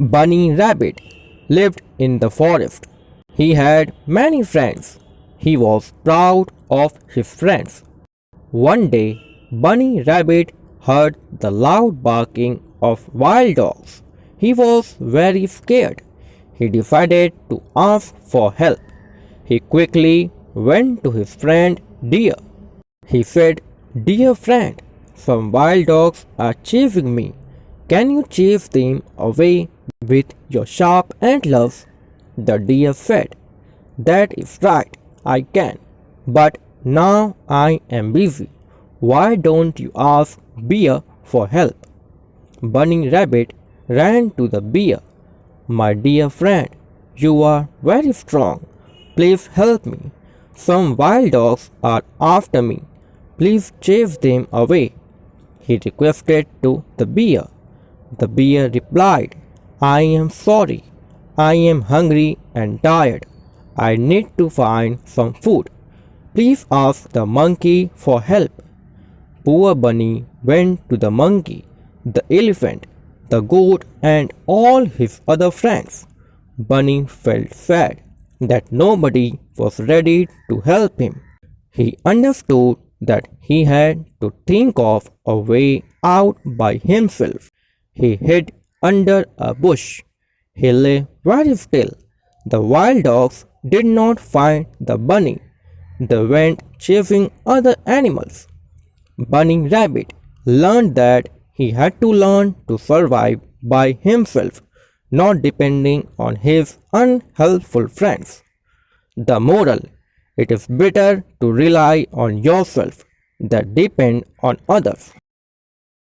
Bunny Rabbit lived in the forest. He had many friends. He was proud of his friends. One day, Bunny Rabbit heard the loud barking of wild dogs. He was very scared. He decided to ask for help. He quickly went to his friend Deer. He said, "Dear friend, some wild dogs are chasing me. Can you chase them away with your sharp antlers?" The deer said, "That is right, I can. But now I am busy. Why don't you ask Bear for help?" Bunny Rabbit ran to the bear. "My dear friend, you are very strong. Please help me. Some wild dogs are after me. Please chase them away," he requested to the bear. The bear replied, "I am sorry. I am hungry and tired. I need to find some food. Please ask the monkey for help." Poor Bunny went to the monkey, the elephant, the goat, and all his other friends. Bunny felt sad that nobody was ready to help him. He understood that he had to think of a way out by himself. He hid under a bush. He lay very still. The wild dogs did not find the bunny. They went chasing other animals. Bunny Rabbit learned that he had to learn to survive by himself, not depending on his unhelpful friends. The moral: it is better to rely on yourself than depend on others.